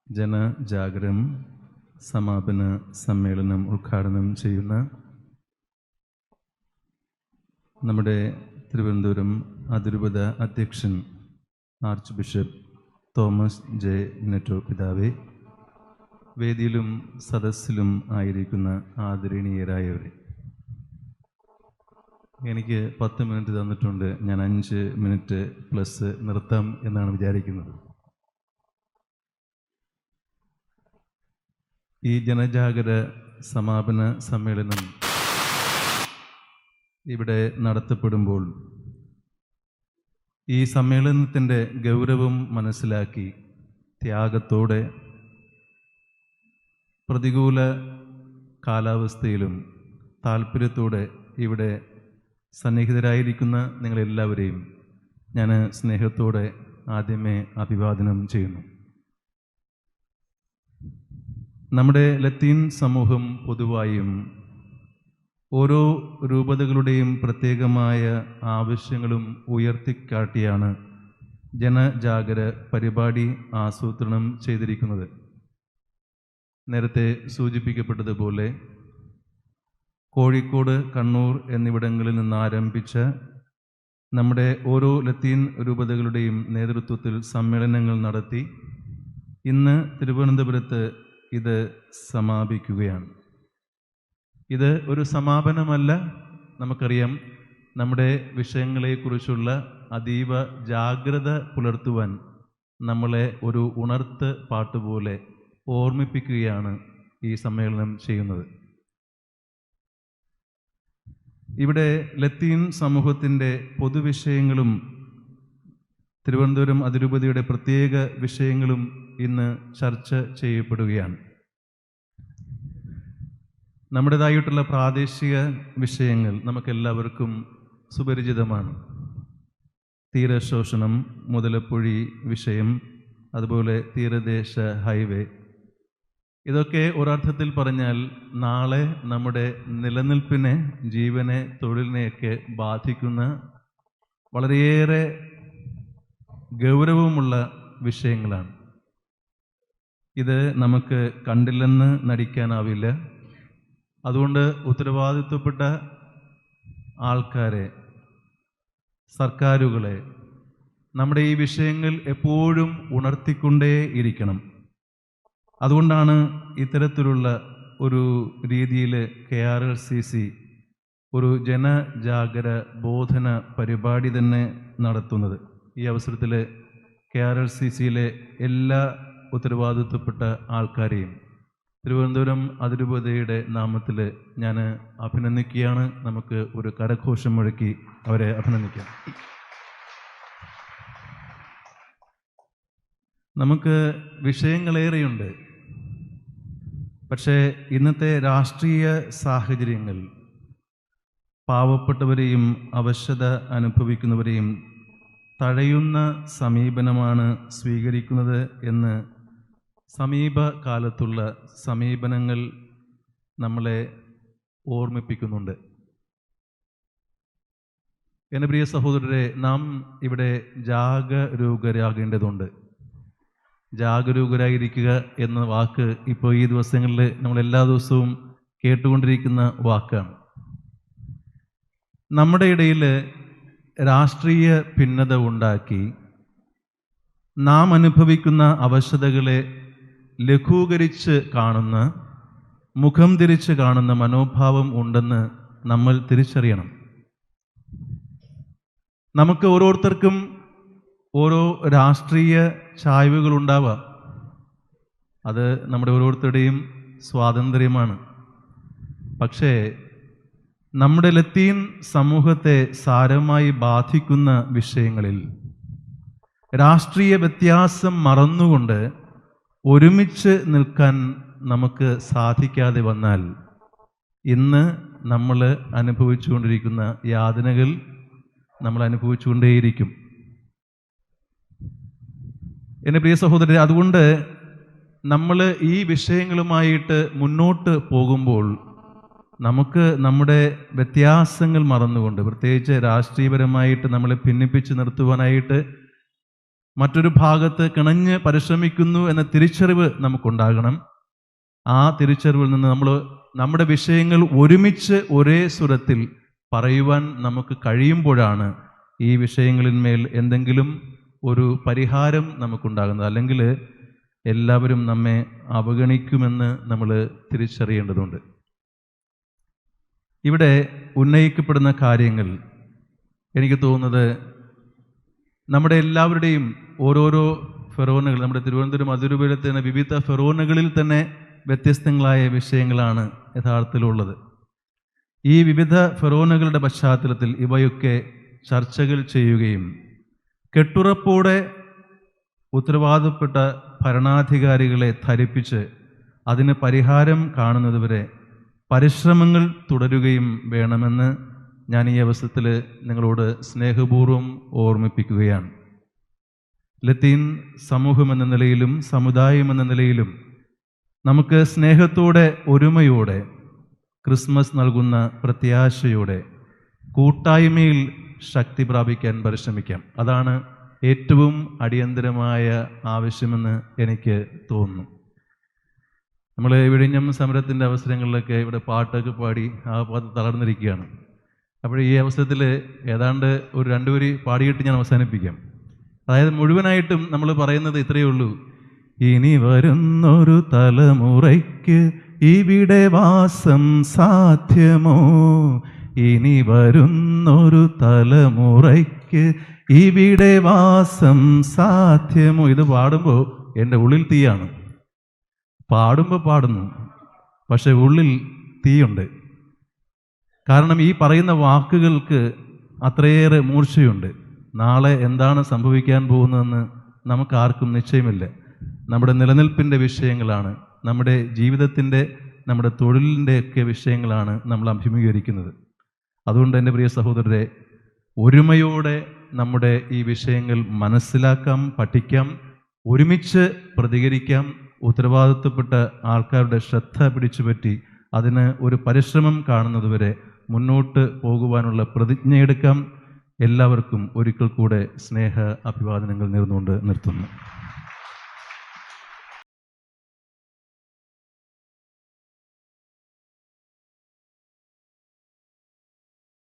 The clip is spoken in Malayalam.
ജനജാഗരം സമാപന സമ്മേളനം ഉദ്ഘാടനം ചെയ്യുന്ന നമ്മുടെ തിരുവനന്തപുരം അതിരൂപത അധ്യക്ഷൻ ആർച്ച് ബിഷപ്പ് തോമസ് ജെ നെറ്റോ പിതാവേ, വേദിയിലും സദസ്സിലും ആയിരിക്കുന്ന ആദരണീയരായവരെ, എനിക്ക് 10 മിനിറ്റ് തന്നിട്ടുണ്ട്. ഞാൻ 5 മിനിറ്റ് പ്ലസ് നിർത്താം എന്നാണ് വിചാരിക്കുന്നത്. ഈ ജനജാഗര സമാപന സമ്മേളനം ഇവിടെ നടത്തപ്പെടുമ്പോൾ ഈ സമ്മേളനത്തിൻ്റെ ഗൗരവം മനസ്സിലാക്കി ത്യാഗത്തോടെ പ്രതികൂല കാലാവസ്ഥയിലും താല്പര്യത്തോടെ ഇവിടെ സന്നിഹിതരായിരിക്കുന്ന നിങ്ങളെല്ലാവരെയും ഞാൻ സ്നേഹത്തോടെ ആദ്യമേ അഭിവാദനം ചെയ്യുന്നു. നമ്മുടെ ലത്തീൻ സമൂഹം പൊതുവായും ഓരോ രൂപതകളുടെയും പ്രത്യേകമായ ആവശ്യങ്ങളും ഉയർത്തിക്കാട്ടിയാണ് ജനജാഗര പരിപാടി ആസൂത്രണം ചെയ്തിരിക്കുന്നത്. നേരത്തെ സൂചിപ്പിക്കപ്പെട്ടതുപോലെ കോഴിക്കോട്, കണ്ണൂർ എന്നിവിടങ്ങളിൽ നിന്ന് ആരംഭിച്ച നമ്മുടെ ഓരോ ലത്തീൻ രൂപതകളുടെയും നേതൃത്വത്തിൽ സമ്മേളനങ്ങൾ നടത്തി ഇന്ന് തിരുവനന്തപുരത്ത് ഇത് സമാപിക്കുകയാണ്. ഇത് ഒരു സമാപനമല്ല. നമുക്കറിയാം, നമ്മുടെ വിഷയങ്ങളെക്കുറിച്ചുള്ള അതീവ ജാഗ്രത പുലർത്തുവാൻ നമ്മളെ ഒരു ഉണർത്ത് പാട്ടുപോലെ ഓർമ്മിപ്പിക്കുകയാണ് ഈ സമ്മേളനം ചെയ്യുന്നത്. ഇവിടെ ലത്തീൻ സമൂഹത്തിൻ്റെ പൊതുവിഷയങ്ങളും തിരുവനന്തപുരം അതിരൂപതയുടെ പ്രത്യേക വിഷയങ്ങളും ഇന്ന് ചർച്ച ചെയ്യപ്പെടുകയാണ്. നമ്മുടേതായിട്ടുള്ള പ്രാദേശിക വിഷയങ്ങൾ നമുക്കെല്ലാവർക്കും സുപരിചിതമാണ്. തീരശോഷണം, മുതലപ്പൊഴി വിഷയം, അതുപോലെ തീരദേശ ഹൈവേ. ഇതൊക്കെ ഒരർത്ഥത്തിൽ പറഞ്ഞാൽ നാളെ നമ്മുടെ നിലനിൽപ്പിനെ, ജീവനെ, തൊഴിലിനെയൊക്കെ ബാധിക്കുന്ന വളരെയേറെ ഗൗരവമുള്ള വിഷയങ്ങളാണ്. ഇത് നമുക്ക് കണ്ടില്ലെന്ന് നടിക്കാനാവില്ല. അതുകൊണ്ട് ഉത്തരവാദിത്വപ്പെട്ട ആൾക്കാരെ, സർക്കാരുകളെ നമ്മുടെ ഈ വിഷയങ്ങൾ എപ്പോഴും ഉണർത്തിക്കൊണ്ടേയിരിക്കണം. അതുകൊണ്ടാണ് ഇത്തരത്തിലുള്ള ഒരു രീതിയിൽ KRLCC ഒരു ജനജാഗര ബോധന പരിപാടി തന്നെ നടത്തുന്നത്. ഈ അവസരത്തിൽ KRLCCയിലെ എല്ലാ ഉത്തരവാദിത്വപ്പെട്ട ആൾക്കാരെയും തിരുവനന്തപുരം അതിരൂപതയുടെ നാമത്തിൽ ഞാൻ അഭിനന്ദിക്കുകയാണ്. നമുക്ക് ഒരു കരഘോഷം മുഴക്കി അവരെ അഭിനന്ദിക്കാം. നമുക്ക് വിഷയങ്ങളേറെയുണ്ട്. പക്ഷേ ഇന്നത്തെ രാഷ്ട്രീയ സാഹചര്യങ്ങൾ പാവപ്പെട്ടവരെയും അവശത അനുഭവിക്കുന്നവരെയും തഴയുന്ന സമീപനമാണ് സ്വീകരിക്കുന്നത് എന്ന് സമീപകാലത്തുള്ള സമീപനങ്ങൾ നമ്മളെ ഓർമ്മിപ്പിക്കുന്നുണ്ട്. എൻ്റെ പ്രിയ സഹോദരരെ, നാം ഇവിടെ ജാഗരൂകരാകേണ്ടതുണ്ട്. ജാഗരൂകരായിരിക്കുക എന്ന വാക്ക് ഇപ്പോൾ ഈ ദിവസങ്ങളിൽ നമ്മൾ എല്ലാ ദിവസവും കേട്ടുകൊണ്ടിരിക്കുന്ന വാക്കാണ്. നമ്മുടെ ഇടയിൽ രാഷ്ട്രീയ ഭിന്നത ഉണ്ടാക്കി നാം അനുഭവിക്കുന്ന അവശതകളെ ലഘൂകരിച്ച് കാണുന്ന, മുഖം തിരിച്ച് കാണുന്ന മനോഭാവം ഉണ്ടെന്ന് നമ്മൾ തിരിച്ചറിയണം. നമുക്ക് ഓരോരുത്തർക്കും ഓരോ രാഷ്ട്രീയ ചായ്വുകളുണ്ടാവാം. അത് നമ്മുടെ ഓരോരുത്തരുടെയും സ്വാതന്ത്ര്യമാണ്. പക്ഷേ നമ്മുടെ ലത്തീൻ സമൂഹത്തെ സാരമായി ബാധിക്കുന്ന വിഷയങ്ങളിൽ രാഷ്ട്രീയ വ്യത്യാസം മറന്നുകൊണ്ട് ഒരുമിച്ച് നിൽക്കാൻ നമുക്ക് സാധിക്കാതെ വന്നാൽ ഇന്ന് നമ്മൾ അനുഭവിച്ചുകൊണ്ടിരിക്കുന്ന യാതനകൾ നമ്മൾ അനുഭവിച്ചുകൊണ്ടേയിരിക്കും. എൻ്റെ പ്രിയ സഹോദരരെ, അതുകൊണ്ട് നമ്മൾ ഈ വിഷയങ്ങളുമായിട്ട് മുന്നോട്ട് പോകുമ്പോൾ നമുക്ക് നമ്മുടെ വ്യത്യാസങ്ങൾ മറന്നുകൊണ്ട്, പ്രത്യേകിച്ച് രാഷ്ട്രീയപരമായിട്ട് നമ്മളെ ഭിന്നിപ്പിച്ച് നിർത്തുവാനായിട്ട് മറ്റൊരു ഭാഗത്ത് കിണഞ്ഞ് പരിശ്രമിക്കുന്നു എന്ന തിരിച്ചറിവ് നമുക്കുണ്ടാകണം. ആ തിരിച്ചറിവിൽ നിന്ന് നമ്മുടെ വിഷയങ്ങൾ ഒരുമിച്ച് ഒരേ സ്വരത്തിൽ പറയുവാൻ നമുക്ക് കഴിയുമ്പോഴാണ് ഈ വിഷയങ്ങളിന്മേൽ എന്തെങ്കിലും ഒരു പരിഹാരം നമുക്കുണ്ടാകുന്നത്. അല്ലെങ്കിൽ എല്ലാവരും നമ്മെ അവഗണിക്കുമെന്ന് നമ്മൾ തിരിച്ചറിയേണ്ടതുണ്ട്. ഇവിടെ ഉന്നയിക്കപ്പെടുന്ന കാര്യങ്ങൾ എനിക്ക് തോന്നുന്നത് നമ്മുടെ എല്ലാവരുടെയും ഓരോരോ ഫെറോനുകൾ, നമ്മുടെ തിരുവനന്തപുരം അതിരൂപതയിലെ തന്നെ വിവിധ ഫെറോനുകളിൽ തന്നെ വ്യത്യസ്തങ്ങളായ വിഷയങ്ങളാണ് യഥാർത്ഥത്തിലുള്ളത്. ഈ വിവിധ ഫെറോനുകളുടെ പശ്ചാത്തലത്തിൽ ഇവയൊക്കെ ചർച്ചകൾ ചെയ്യുകയും കെട്ടുറപ്പോടെ ഉത്തരവാദപ്പെട്ട ഭരണാധികാരികളെ ധരിപ്പിച്ച് അതിന് പരിഹാരം കാണുന്നതുവരെ പരിശ്രമങ്ങൾ തുടരുകയും വേണമെന്ന് ഞാൻ ഈ അവസരത്തിൽ നിങ്ങളോട് സ്നേഹപൂർവ്വം ഓർമ്മിപ്പിക്കുകയാണ്. ലത്തീൻ സമൂഹം എന്ന നിലയിലും സമുദായം എന്ന നിലയിലും നമുക്ക് സ്നേഹത്തോടെ, ഒരുമയോടെ, ക്രിസ്മസ് നൽകുന്ന പ്രത്യാശയോടെ കൂട്ടായ്മയിൽ ശക്തി പ്രാപിക്കാൻ പരിശ്രമിക്കാം. അതാണ് ഏറ്റവും അടിയന്തരമായ ആവശ്യമെന്ന് എനിക്ക് തോന്നുന്നു. നമ്മൾ വിഴിഞ്ഞം സമരത്തിൻ്റെ അവസരങ്ങളിലൊക്കെ ഇവിടെ പാട്ടൊക്കെ പാടി ആ പാട്ട് തളർന്നിരിക്കുകയാണ്. അപ്പോൾ ഈ അവസരത്തിൽ ഏതാണ്ട് ഒരു 2 വരി പാടിയിട്ട് ഞാൻ അവസാനിപ്പിക്കാം. അതായത് മുഴുവനായിട്ടും നമ്മൾ പറയുന്നത് ഇത്രയേ ഉള്ളൂ: ഇനി വരുന്നൊരു തലമുറയ്ക്ക് ഇവിടെ വാസം സാധ്യമോ, ഇനി വരുന്നൊരു തലമുറയ്ക്ക് ഇവിടെ വാസം സാധ്യമോ. ഇത് പാടുമ്പോൾ എൻ്റെ ഉള്ളിൽ തീയാണ്. പാടുമ്പോൾ പാടുന്നു, പക്ഷെ ഉള്ളിൽ തീയുണ്ട്. കാരണം ഈ പറയുന്ന വാക്കുകൾക്ക് അത്രയേറെ മൂർച്ചയുണ്ട്. നാളെ എന്താണ് സംഭവിക്കാൻ പോകുന്നതെന്ന് നമുക്കാർക്കും നിശ്ചയമില്ല. നമ്മുടെ നിലനിൽപ്പിൻ്റെ വിഷയങ്ങളാണ്, നമ്മുടെ ജീവിതത്തിൻ്റെ, നമ്മുടെ തൊഴിലിൻ്റെയൊക്കെ വിഷയങ്ങളാണ് നമ്മൾ അഭിമുഖീകരിക്കുന്നത്. അതുകൊണ്ട് എൻ്റെ പ്രിയ സഹോദരരെ, ഒരുമയോടെ നമ്മുടെ ഈ വിഷയങ്ങൾ മനസ്സിലാക്കാം, പഠിക്കാം, ഒരുമിച്ച് പ്രതികരിക്കാം, ഉത്തരവാദിത്വപ്പെട്ട ആൾക്കാരുടെ ശ്രദ്ധ പിടിച്ചുപറ്റി അതിന് ഒരു പരിശ്രമം കാണുന്നതുവരെ മുന്നോട്ട് പോകുവാനുള്ള പ്രതിജ്ഞയെടുക്കാം. എല്ലാവർക്കും ഒരിക്കൽ കൂടെ സ്നേഹ അഭിവാദനങ്ങൾ നേർന്നുകൊണ്ട് നിർത്തുന്നു.